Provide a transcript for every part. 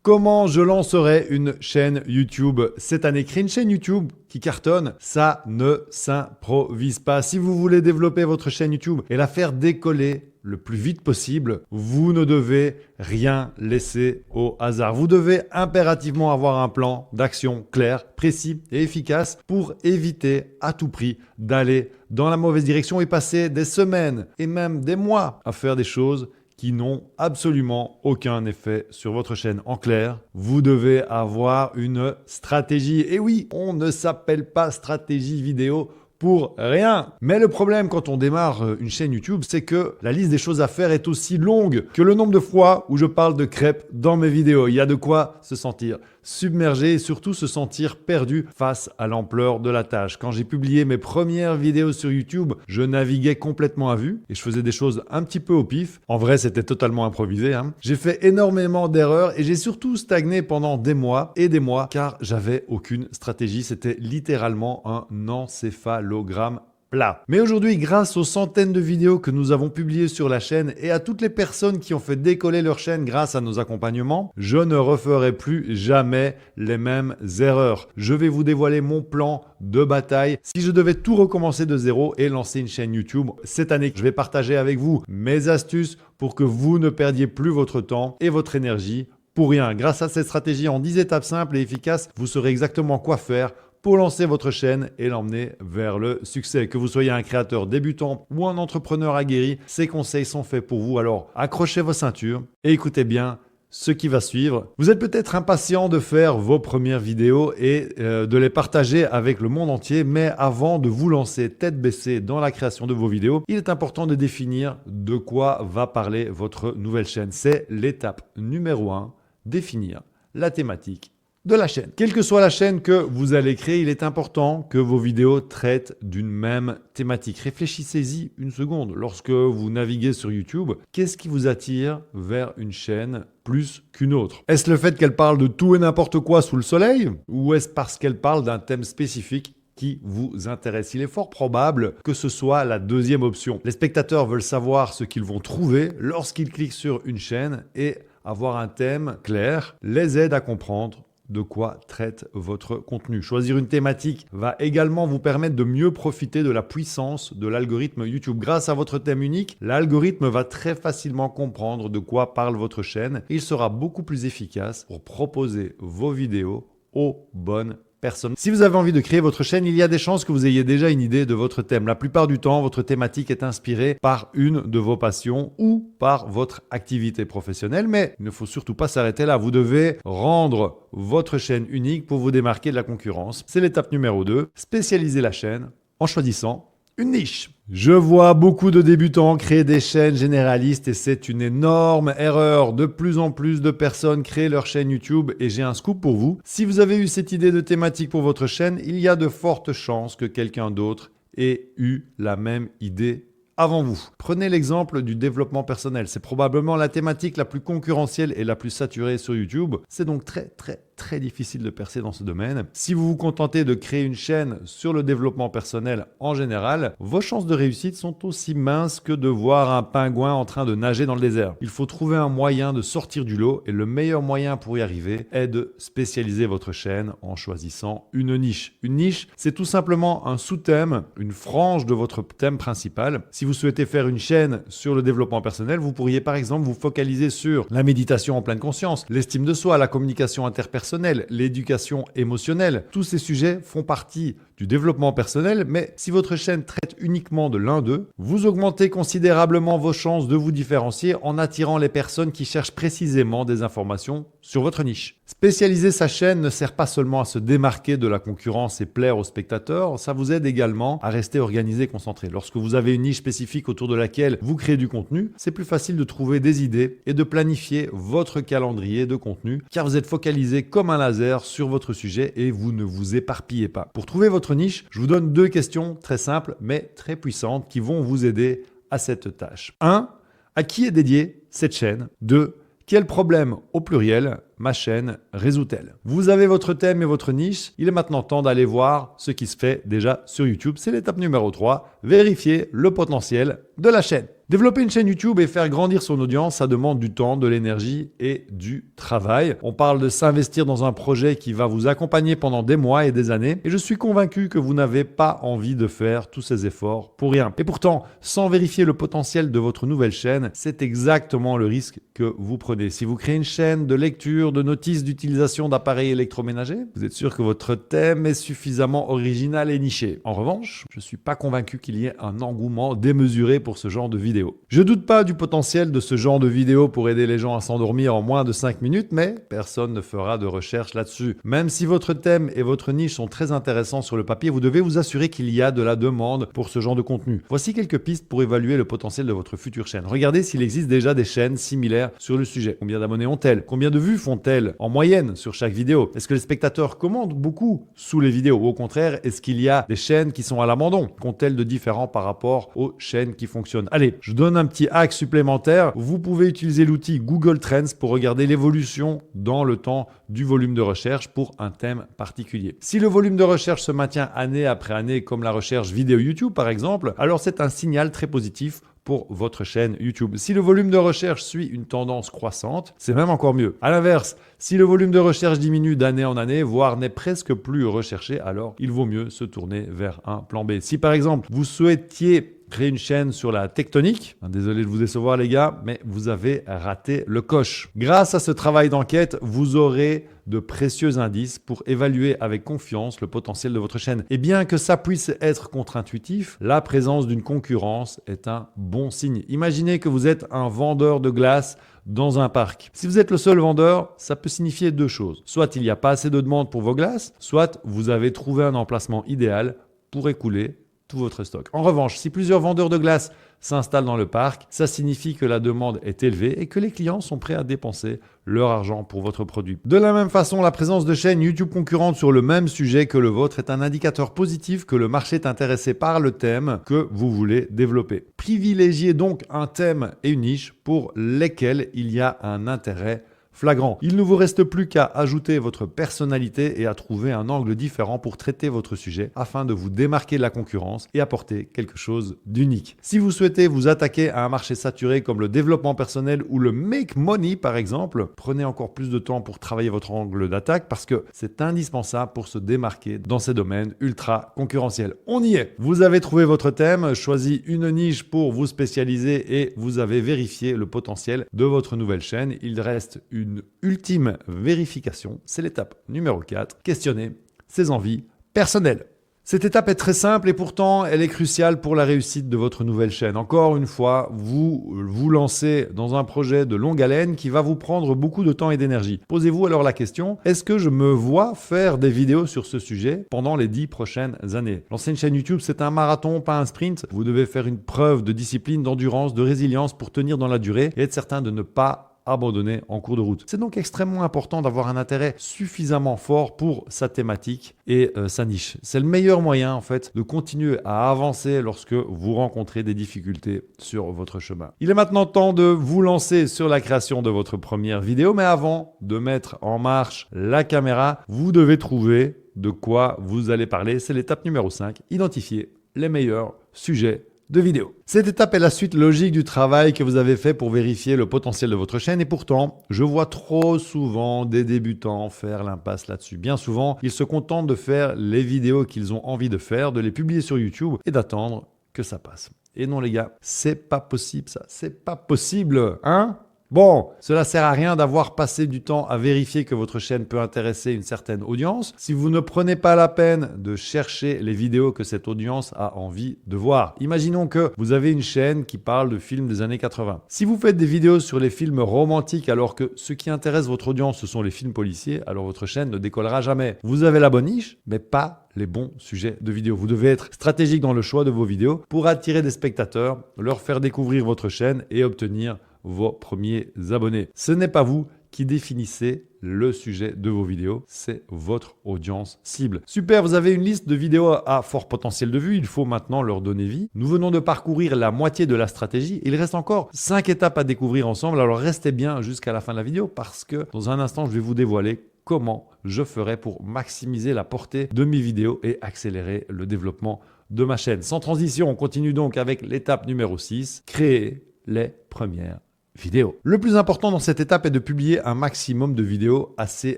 Comment je lancerai une chaîne YouTube cette année? Créer une chaîne YouTube qui cartonne, ça ne s'improvise pas. Si vous voulez développer votre chaîne YouTube et la faire décoller le plus vite possible, vous ne devez rien laisser au hasard. Vous devez impérativement avoir un plan d'action clair, précis et efficace pour éviter à tout prix d'aller dans la mauvaise direction et passer des semaines et même des mois à faire des choses qui n'ont absolument aucun effet sur votre chaîne. En clair, vous devez avoir une stratégie. Et oui, on ne s'appelle pas stratégie vidéo pour rien. Mais le problème quand on démarre une chaîne YouTube, c'est que la liste des choses à faire est aussi longue que le nombre de fois où je parle de crêpes dans mes vidéos. Il y a de quoi se sentir submergé et surtout se sentir perdu face à l'ampleur de la tâche. Quand j'ai publié mes premières vidéos sur YouTube, je naviguais complètement à vue et je faisais des choses un petit peu au pif. En vrai, c'était totalement improvisé, hein. J'ai fait énormément d'erreurs et j'ai surtout stagné pendant des mois et des mois car j'avais aucune stratégie. C'était littéralement un encéphalogramme plat. Mais aujourd'hui, grâce aux centaines de vidéos que nous avons publiées sur la chaîne et à toutes les personnes qui ont fait décoller leur chaîne grâce à nos accompagnements, je ne referai plus jamais les mêmes erreurs. Je vais vous dévoiler mon plan de bataille. Si je devais tout recommencer de zéro et lancer une chaîne YouTube cette année, je vais partager avec vous mes astuces pour que vous ne perdiez plus votre temps et votre énergie pour rien. Grâce à cette stratégie en 10 étapes simples et efficaces, vous saurez exactement quoi faire pour lancer votre chaîne et l'emmener vers le succès. Que vous soyez un créateur débutant ou un entrepreneur aguerri, ces conseils sont faits pour vous. Alors accrochez vos ceintures et écoutez bien ce qui va suivre. Vous êtes peut-être impatient de faire vos premières vidéos et de les partager avec le monde entier, mais avant de vous lancer tête baissée dans la création de vos vidéos, il est important de définir de quoi va parler votre nouvelle chaîne. C'est l'étape numéro 1, définir la thématique de la chaîne. Quelle que soit la chaîne que vous allez créer, il est important que vos vidéos traitent d'une même thématique. Réfléchissez-y une seconde. Lorsque vous naviguez sur YouTube, qu'est-ce qui vous attire vers une chaîne plus qu'une autre? Est-ce le fait qu'elle parle de tout et n'importe quoi sous le soleil? Ou est-ce parce qu'elle parle d'un thème spécifique qui vous intéresse? Il est fort probable que ce soit la deuxième option. Les spectateurs veulent savoir ce qu'ils vont trouver lorsqu'ils cliquent sur une chaîne et avoir un thème clair les aide à comprendre de quoi traite votre contenu. Choisir une thématique va également vous permettre de mieux profiter de la puissance de l'algorithme YouTube. Grâce à votre thème unique, l'algorithme va très facilement comprendre de quoi parle votre chaîne et il sera beaucoup plus efficace pour proposer vos vidéos aux bonnes personne. Si vous avez envie de créer votre chaîne, il y a des chances que vous ayez déjà une idée de votre thème. La plupart du temps, votre thématique est inspirée par une de vos passions ou par votre activité professionnelle, mais il ne faut surtout pas s'arrêter là. Vous devez rendre votre chaîne unique pour vous démarquer de la concurrence. C'est l'étape numéro 2, spécialiser la chaîne en choisissant une niche. Je vois beaucoup de débutants créer des chaînes généralistes et c'est une énorme erreur. De plus en plus de personnes créent leur chaîne YouTube et j'ai un scoop pour vous. Si vous avez eu cette idée de thématique pour votre chaîne, il y a de fortes chances que quelqu'un d'autre ait eu la même idée avant vous. Prenez l'exemple du développement personnel. C'est probablement la thématique la plus concurrentielle et la plus saturée sur YouTube. C'est donc très difficile de percer dans ce domaine. Si vous vous contentez de créer une chaîne sur le développement personnel en général, vos chances de réussite sont aussi minces que de voir un pingouin en train de nager dans le désert. Il faut trouver un moyen de sortir du lot et le meilleur moyen pour y arriver est de spécialiser votre chaîne en choisissant une niche. Une niche, c'est tout simplement un sous-thème, une frange de votre thème principal. Si vous souhaitez faire une chaîne sur le développement personnel, vous pourriez par exemple vous focaliser sur la méditation en pleine conscience, l'estime de soi, la communication interpersonnelle, l'éducation émotionnelle. Tous ces sujets font partie du développement personnel, mais si votre chaîne traite uniquement de l'un d'eux, vous augmentez considérablement vos chances de vous différencier en attirant les personnes qui cherchent précisément des informations sur votre niche. Spécialiser sa chaîne ne sert pas seulement à se démarquer de la concurrence et plaire aux spectateurs, ça vous aide également à rester organisé et concentré. Lorsque vous avez une niche spécifique autour de laquelle vous créez du contenu, c'est plus facile de trouver des idées et de planifier votre calendrier de contenu car vous êtes focalisé comme un laser sur votre sujet et vous ne vous éparpillez pas. Pour trouver votre niche, je vous donne 2 questions très simples mais très puissantes qui vont vous aider à cette tâche. 1. À qui est dédiée cette chaîne? 2. Quel problème, au pluriel, ma chaîne résout-elle? Vous avez votre thème et votre niche. Il est maintenant temps d'aller voir ce qui se fait déjà sur YouTube. C'est l'étape numéro 3. Vérifier le potentiel de la chaîne. Développer une chaîne YouTube et faire grandir son audience, ça demande du temps, de l'énergie et du travail. On parle de s'investir dans un projet qui va vous accompagner pendant des mois et des années. Et je suis convaincu que vous n'avez pas envie de faire tous ces efforts pour rien. Et pourtant, sans vérifier le potentiel de votre nouvelle chaîne, c'est exactement le risque que vous prenez. Si vous créez une chaîne de lecture, de notices d'utilisation d'appareils électroménagers, vous êtes sûr que votre thème est suffisamment original et niché. En revanche, je ne suis pas convaincu qu'il y ait un engouement démesuré pour ce genre de vidéos. Je doute pas du potentiel de ce genre de vidéo pour aider les gens à s'endormir en moins de 5 minutes, mais personne ne fera de recherche là-dessus. Même si votre thème et votre niche sont très intéressants sur le papier, vous devez vous assurer qu'il y a de la demande pour ce genre de contenu. Voici quelques pistes pour évaluer le potentiel de votre future chaîne. Regardez s'il existe déjà des chaînes similaires sur le sujet. Combien d'abonnés ont-elles? Combien de vues font-elles en moyenne sur chaque vidéo? Est-ce que les spectateurs commentent beaucoup sous les vidéos? Ou au contraire, est-ce qu'il y a des chaînes qui sont à l'abandon? Qu'ont-elles de différent par rapport aux chaînes qui fonctionnent? Allez, je donne un petit hack supplémentaire. Vous pouvez utiliser l'outil Google Trends pour regarder l'évolution dans le temps du volume de recherche pour un thème particulier. Si le volume de recherche se maintient année après année, comme la recherche vidéo YouTube par exemple, alors c'est un signal très positif pour votre chaîne YouTube. Si le volume de recherche suit une tendance croissante, c'est même encore mieux. À l'inverse, si le volume de recherche diminue d'année en année, voire n'est presque plus recherché, alors il vaut mieux se tourner vers un plan B. Si par exemple, vous souhaitiez créer une chaîne sur la tectonique, désolé de vous décevoir les gars, mais vous avez raté le coche. Grâce à ce travail d'enquête, vous aurez de précieux indices pour évaluer avec confiance le potentiel de votre chaîne. Et bien que ça puisse être contre-intuitif, la présence d'une concurrence est un bon signe. Imaginez que vous êtes un vendeur de glace dans un parc. Si vous êtes le seul vendeur, ça peut signifier deux choses. Soit il n'y a pas assez de demande pour vos glaces, soit vous avez trouvé un emplacement idéal pour écouler tout votre stock. En revanche, si plusieurs vendeurs de glace s'installent dans le parc, ça signifie que la demande est élevée et que les clients sont prêts à dépenser leur argent pour votre produit. De la même façon, la présence de chaînes YouTube concurrentes sur le même sujet que le vôtre est un indicateur positif que le marché est intéressé par le thème que vous voulez développer. Privilégiez donc un thème et une niche pour lesquels il y a un intérêt flagrant. Il ne vous reste plus qu'à ajouter votre personnalité et à trouver un angle différent pour traiter votre sujet afin de vous démarquer de la concurrence et apporter quelque chose d'unique. Si vous souhaitez vous attaquer à un marché saturé comme le développement personnel ou le make money par exemple, prenez encore plus de temps pour travailler votre angle d'attaque parce que c'est indispensable pour se démarquer dans ces domaines ultra concurrentiels. On y est. Vous avez trouvé votre thème, choisi une niche pour vous spécialiser et vous avez vérifié le potentiel de votre nouvelle chaîne. Il reste une ultime vérification, c'est l'étape numéro 4, questionner ses envies personnelles. Cette étape est très simple et pourtant elle est cruciale pour la réussite de votre nouvelle chaîne. Encore une fois, vous vous lancez dans un projet de longue haleine qui va vous prendre beaucoup de temps et d'énergie. Posez-vous alors la question, est-ce que je me vois faire des vidéos sur ce sujet pendant les 10 prochaines années? Lancer une chaîne YouTube, c'est un marathon, pas un sprint. Vous devez faire une preuve de discipline, d'endurance, de résilience pour tenir dans la durée et être certain de ne pas abandonner en cours de route. C'est donc extrêmement important d'avoir un intérêt suffisamment fort pour sa thématique et sa niche. C'est le meilleur moyen en fait de continuer à avancer lorsque vous rencontrez des difficultés sur votre chemin. Il est maintenant temps de vous lancer sur la création de votre première vidéo, mais avant de mettre en marche la caméra, vous devez trouver de quoi vous allez parler. C'est l'étape numéro 5, identifier les meilleurs sujets de vidéo. Cette étape est la suite logique du travail que vous avez fait pour vérifier le potentiel de votre chaîne et pourtant, je vois trop souvent des débutants faire l'impasse là-dessus. Bien souvent, ils se contentent de faire les vidéos qu'ils ont envie de faire, de les publier sur YouTube et d'attendre que ça passe. Et non les gars, c'est pas possible ça, c'est pas possible, hein ? Bon, cela sert à rien d'avoir passé du temps à vérifier que votre chaîne peut intéresser une certaine audience si vous ne prenez pas la peine de chercher les vidéos que cette audience a envie de voir. Imaginons que vous avez une chaîne qui parle de films des années 80. Si vous faites des vidéos sur les films romantiques alors que ce qui intéresse votre audience ce sont les films policiers, alors votre chaîne ne décollera jamais. Vous avez la bonne niche, mais pas les bons sujets de vidéos. Vous devez être stratégique dans le choix de vos vidéos pour attirer des spectateurs, leur faire découvrir votre chaîne et obtenir vos premiers abonnés. Ce n'est pas vous qui définissez le sujet de vos vidéos, c'est votre audience cible. Super, vous avez une liste de vidéos à fort potentiel de vue, il faut maintenant leur donner vie. Nous venons de parcourir la moitié de la stratégie, il reste encore 5 étapes à découvrir ensemble, alors restez bien jusqu'à la fin de la vidéo parce que dans un instant, je vais vous dévoiler comment je ferai pour maximiser la portée de mes vidéos et accélérer le développement de ma chaîne. Sans transition, on continue donc avec l'étape numéro 6, créer les premières vidéo. Le plus important dans cette étape est de publier un maximum de vidéos assez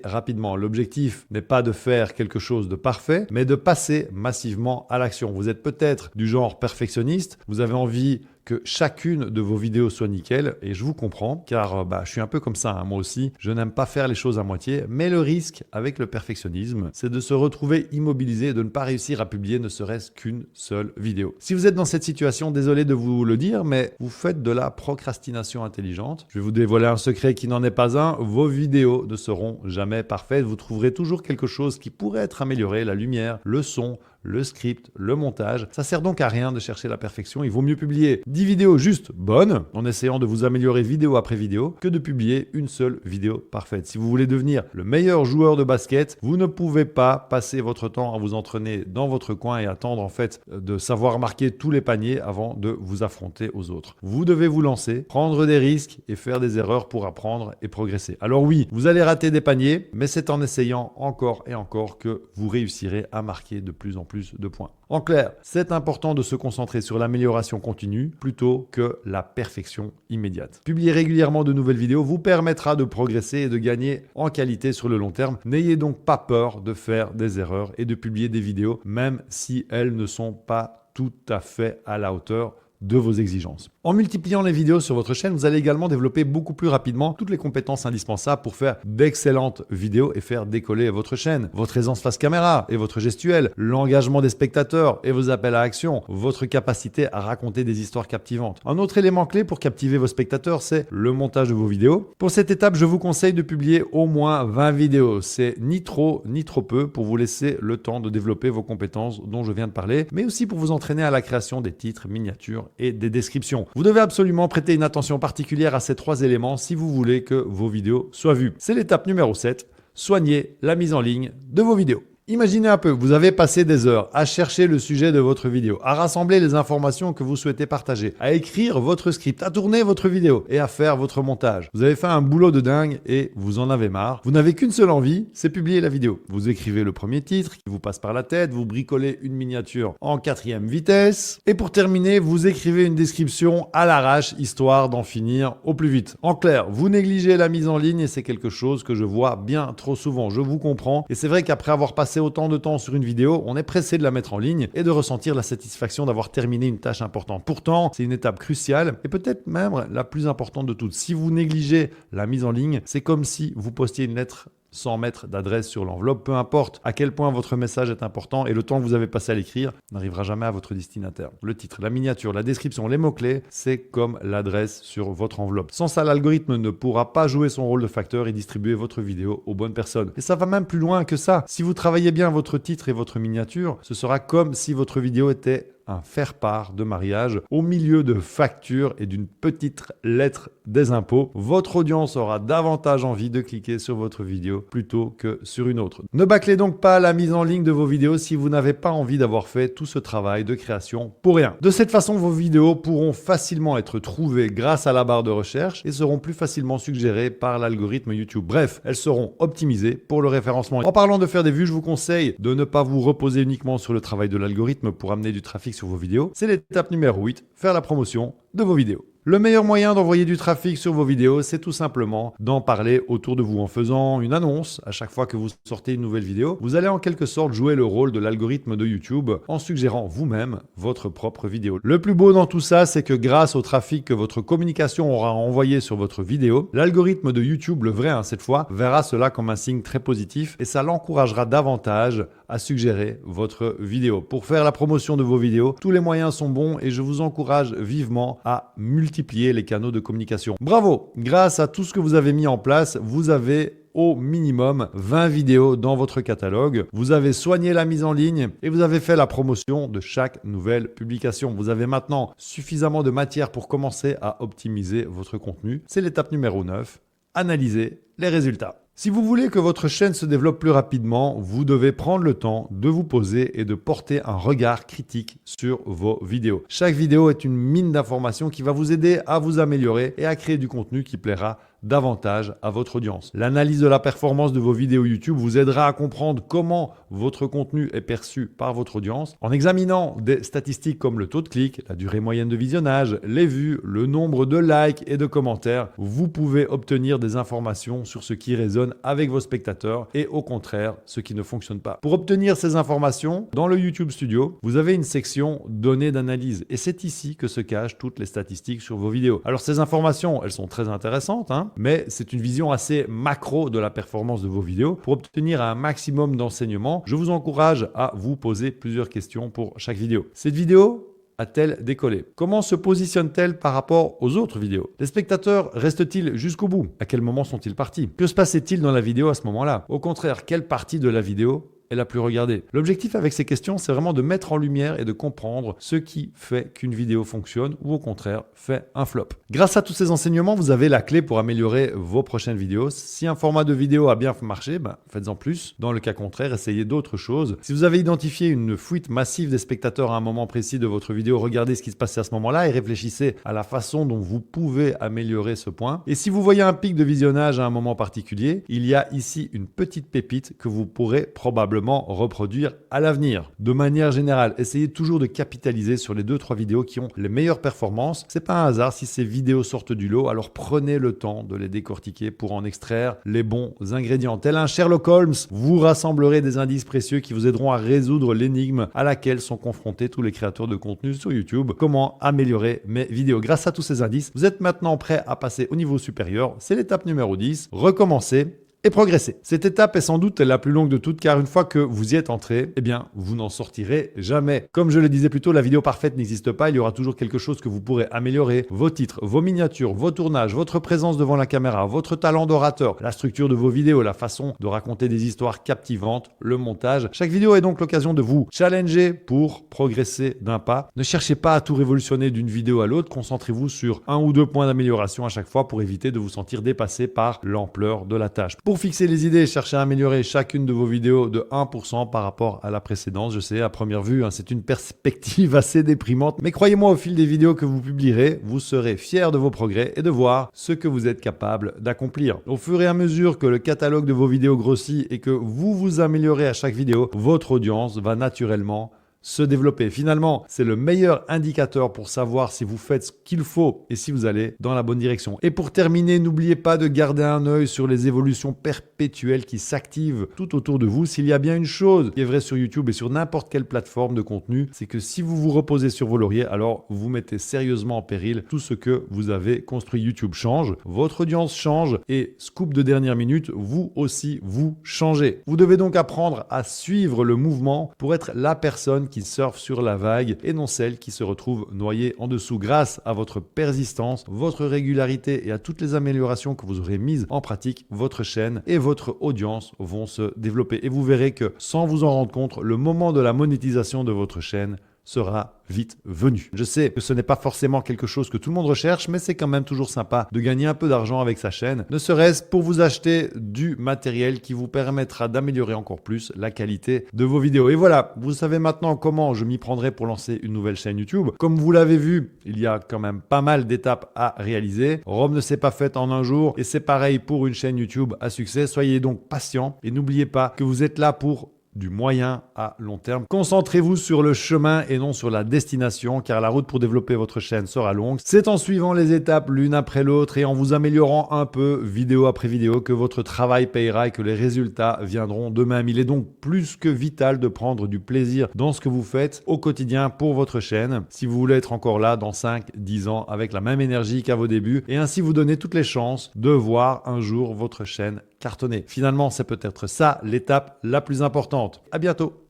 rapidement. L'objectif n'est pas de faire quelque chose de parfait, mais de passer massivement à l'action. Vous êtes peut-être du genre perfectionniste, vous avez envie que chacune de vos vidéos soit nickel, et je vous comprends, car je suis un peu comme ça, moi aussi, je n'aime pas faire les choses à moitié, mais le risque avec le perfectionnisme, c'est de se retrouver immobilisé et de ne pas réussir à publier ne serait-ce qu'une seule vidéo. Si vous êtes dans cette situation, désolé de vous le dire, mais vous faites de la procrastination intelligente. Je vais vous dévoiler un secret qui n'en est pas un, vos vidéos ne seront jamais parfaites, vous trouverez toujours quelque chose qui pourrait être amélioré, la lumière, le son, le script, le montage. Ça sert donc à rien de chercher la perfection. Il vaut mieux publier 10 vidéos juste bonnes, en essayant de vous améliorer vidéo après vidéo, que de publier une seule vidéo parfaite. Si vous voulez devenir le meilleur joueur de basket, vous ne pouvez pas passer votre temps à vous entraîner dans votre coin et attendre en fait de savoir marquer tous les paniers avant de vous affronter aux autres. Vous devez vous lancer, prendre des risques et faire des erreurs pour apprendre et progresser. Alors oui, vous allez rater des paniers, mais c'est en essayant encore et encore que vous réussirez à marquer de plus en plus de points. En clair, c'est important de se concentrer sur l'amélioration continue plutôt que la perfection immédiate. Publier régulièrement de nouvelles vidéos vous permettra de progresser et de gagner en qualité sur le long terme. N'ayez donc pas peur de faire des erreurs et de publier des vidéos, même si elles ne sont pas tout à fait à la hauteur de vos exigences. En multipliant les vidéos sur votre chaîne, vous allez également développer beaucoup plus rapidement toutes les compétences indispensables pour faire d'excellentes vidéos et faire décoller votre chaîne. Votre aisance face caméra et votre gestuelle, l'engagement des spectateurs et vos appels à action, votre capacité à raconter des histoires captivantes. Un autre élément clé pour captiver vos spectateurs, c'est le montage de vos vidéos. Pour cette étape, je vous conseille de publier au moins 20 vidéos. C'est ni trop peu pour vous laisser le temps de développer vos compétences dont je viens de parler, mais aussi pour vous entraîner à la création des titres, miniatures et des descriptions. Vous devez absolument prêter une attention particulière à ces 3 éléments si vous voulez que vos vidéos soient vues. C'est l'étape numéro 7, soignez la mise en ligne de vos vidéos. Imaginez un peu, vous avez passé des heures à chercher le sujet de votre vidéo, à rassembler les informations que vous souhaitez partager, à écrire votre script, à tourner votre vidéo et à faire votre montage. Vous avez fait un boulot de dingue et vous en avez marre. Vous n'avez qu'une seule envie, c'est publier la vidéo. Vous écrivez le premier titre qui vous passe par la tête, vous bricolez une miniature en 4e vitesse et pour terminer, vous écrivez une description à l'arrache histoire d'en finir au plus vite. En clair, vous négligez la mise en ligne et c'est quelque chose que je vois bien trop souvent. Je vous comprends et c'est vrai qu'après avoir passé autant de temps sur une vidéo, on est pressé de la mettre en ligne et de ressentir la satisfaction d'avoir terminé une tâche importante. Pourtant, c'est une étape cruciale et peut-être même la plus importante de toutes. Si vous négligez la mise en ligne, c'est comme si vous postiez une lettre sans mettre d'adresse sur l'enveloppe. Peu importe à quel point votre message est important et le temps que vous avez passé à l'écrire n'arrivera jamais à votre destinataire. Le titre, la miniature, la description, les mots-clés, c'est comme l'adresse sur votre enveloppe. Sans ça, l'algorithme ne pourra pas jouer son rôle de facteur et distribuer votre vidéo aux bonnes personnes. Et ça va même plus loin que ça. Si vous travaillez bien votre titre et votre miniature, ce sera comme si votre vidéo était un faire-part de mariage au milieu de factures et d'une petite lettre des impôts. Votre audience aura davantage envie de cliquer sur votre vidéo plutôt que sur une autre. Ne bâclez donc pas la mise en ligne de vos vidéos si vous n'avez pas envie d'avoir fait tout ce travail de création pour rien. De cette façon, vos vidéos pourront facilement être trouvées grâce à la barre de recherche et seront plus facilement suggérées par l'algorithme YouTube. Bref, elles seront optimisées pour le référencement. En parlant de faire des vues, je vous conseille de ne pas vous reposer uniquement sur le travail de l'algorithme pour amener du trafic sur vos vidéos. C'est l'étape numéro 8, faire la promotion de vos vidéos. Le meilleur moyen d'envoyer du trafic sur vos vidéos, c'est tout simplement d'en parler autour de vous en faisant une annonce. À chaque fois que vous sortez une nouvelle vidéo, vous allez en quelque sorte jouer le rôle de l'algorithme de YouTube en suggérant vous-même votre propre vidéo. Le plus beau dans tout ça, c'est que grâce au trafic que votre communication aura envoyé sur votre vidéo, l'algorithme de YouTube, le vrai cette fois, verra cela comme un signe très positif et ça l'encouragera davantage à suggérer votre vidéo. Pour faire la promotion de vos vidéos, tous les moyens sont bons et je vous encourage vivement à multiplier les canaux de communication. Bravo! Grâce à tout ce que vous avez mis en place, vous avez au minimum 20 vidéos dans votre catalogue. Vous avez soigné la mise en ligne et vous avez fait la promotion de chaque nouvelle publication. Vous avez maintenant suffisamment de matière pour commencer à optimiser votre contenu. C'est l'étape numéro 9. Analyser les résultats. Si vous voulez que votre chaîne se développe plus rapidement, vous devez prendre le temps de vous poser et de porter un regard critique sur vos vidéos. Chaque vidéo est une mine d'informations qui va vous aider à vous améliorer et à créer du contenu qui plaira davantage à votre audience. L'analyse de la performance de vos vidéos YouTube vous aidera à comprendre comment votre contenu est perçu par votre audience. En examinant des statistiques comme le taux de clic, la durée moyenne de visionnage, les vues, le nombre de likes et de commentaires, vous pouvez obtenir des informations sur ce qui résonne avec vos spectateurs et au contraire, ce qui ne fonctionne pas. Pour obtenir ces informations, dans le YouTube Studio, vous avez une section données d'analyse et c'est ici que se cachent toutes les statistiques sur vos vidéos. Alors ces informations, elles sont très intéressantes, mais c'est une vision assez macro de la performance de vos vidéos. Pour obtenir un maximum d'enseignements, je vous encourage à vous poser plusieurs questions pour chaque vidéo. Cette vidéo a-t-elle décollé? Comment se positionne-t-elle par rapport aux autres vidéos? Les spectateurs restent-ils jusqu'au bout? À quel moment sont-ils partis? Que se passait-il dans la vidéo à ce moment-là? Au contraire, quelle partie de la vidéo est la plus regardée? L'objectif avec ces questions, c'est vraiment de mettre en lumière et de comprendre ce qui fait qu'une vidéo fonctionne ou au contraire fait un flop. Grâce à tous ces enseignements, vous avez la clé pour améliorer vos prochaines vidéos. Si un format de vidéo a bien marché, faites-en plus. Dans le cas contraire, essayez d'autres choses. Si vous avez identifié une fuite massive des spectateurs à un moment précis de votre vidéo, regardez ce qui se passait à ce moment-là et réfléchissez à la façon dont vous pouvez améliorer ce point. Et si vous voyez un pic de visionnage à un moment particulier, il y a ici une petite pépite que vous pourrez probablement reproduire à l'avenir. De manière générale, essayez toujours de capitaliser sur les 2-3 vidéos qui ont les meilleures performances. C'est pas un hasard si ces vidéos sortent du lot, alors prenez le temps de les décortiquer pour en extraire les bons ingrédients. Tel un Sherlock Holmes, vous rassemblerez des indices précieux qui vous aideront à résoudre l'énigme à laquelle sont confrontés tous les créateurs de contenu sur YouTube. Comment améliorer mes vidéos? Grâce à tous ces indices, vous êtes maintenant prêt à passer au niveau supérieur. C'est l'étape numéro 10. Recommencer et progresser. Cette étape est sans doute la plus longue de toutes car une fois que vous y êtes entré, vous n'en sortirez jamais. Comme je le disais plus tôt, la vidéo parfaite n'existe pas, il y aura toujours quelque chose que vous pourrez améliorer. Vos titres, vos miniatures, vos tournages, votre présence devant la caméra, votre talent d'orateur, la structure de vos vidéos, la façon de raconter des histoires captivantes, le montage. Chaque vidéo est donc l'occasion de vous challenger pour progresser d'un pas. Ne cherchez pas à tout révolutionner d'une vidéo à l'autre, concentrez-vous sur 1 ou 2 points d'amélioration à chaque fois pour éviter de vous sentir dépassé par l'ampleur de la tâche. Pour fixer les idées, cherchez à améliorer chacune de vos vidéos de 1% par rapport à la précédente. Je sais, à première vue, c'est une perspective assez déprimante. Mais croyez-moi, au fil des vidéos que vous publierez, vous serez fiers de vos progrès et de voir ce que vous êtes capable d'accomplir. Au fur et à mesure que le catalogue de vos vidéos grossit et que vous vous améliorez à chaque vidéo, votre audience va naturellement se développer. Finalement, c'est le meilleur indicateur pour savoir si vous faites ce qu'il faut et si vous allez dans la bonne direction. Et pour terminer, n'oubliez pas de garder un œil sur les évolutions perpétuelles qui s'activent tout autour de vous. S'il y a bien une chose qui est vraie sur YouTube et sur n'importe quelle plateforme de contenu, c'est que si vous vous reposez sur vos lauriers, alors vous mettez sérieusement en péril tout ce que vous avez construit. YouTube change, votre audience change et scoop de dernière minute, vous aussi, vous changez. Vous devez donc apprendre à suivre le mouvement pour être la personne qui surfe sur la vague et non celle qui se retrouve noyée en dessous. Grâce à votre persistance, votre régularité et à toutes les améliorations que vous aurez mises en pratique, votre chaîne et votre audience vont se développer. Et vous verrez que sans vous en rendre compte, le moment de la monétisation de votre chaîne sera vite venu. Je sais que ce n'est pas forcément quelque chose que tout le monde recherche, mais c'est quand même toujours sympa de gagner un peu d'argent avec sa chaîne, ne serait-ce pour vous acheter du matériel qui vous permettra d'améliorer encore plus la qualité de vos vidéos. Et voilà, vous savez maintenant comment je m'y prendrai pour lancer une nouvelle chaîne YouTube. Comme vous l'avez vu, il y a quand même pas mal d'étapes à réaliser. Rome ne s'est pas faite en un jour et c'est pareil pour une chaîne YouTube à succès. Soyez donc patient et n'oubliez pas que vous êtes là pour du moyen à long terme. Concentrez-vous sur le chemin et non sur la destination car la route pour développer votre chaîne sera longue. C'est en suivant les étapes l'une après l'autre et en vous améliorant un peu vidéo après vidéo que votre travail payera et que les résultats viendront d'eux-mêmes. Il est donc plus que vital de prendre du plaisir dans ce que vous faites au quotidien pour votre chaîne si vous voulez être encore là dans 5-10 ans avec la même énergie qu'à vos débuts et ainsi vous donner toutes les chances de voir un jour votre chaîne cartonner. Finalement, c'est peut-être ça l'étape la plus importante. À bientôt.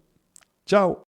Ciao.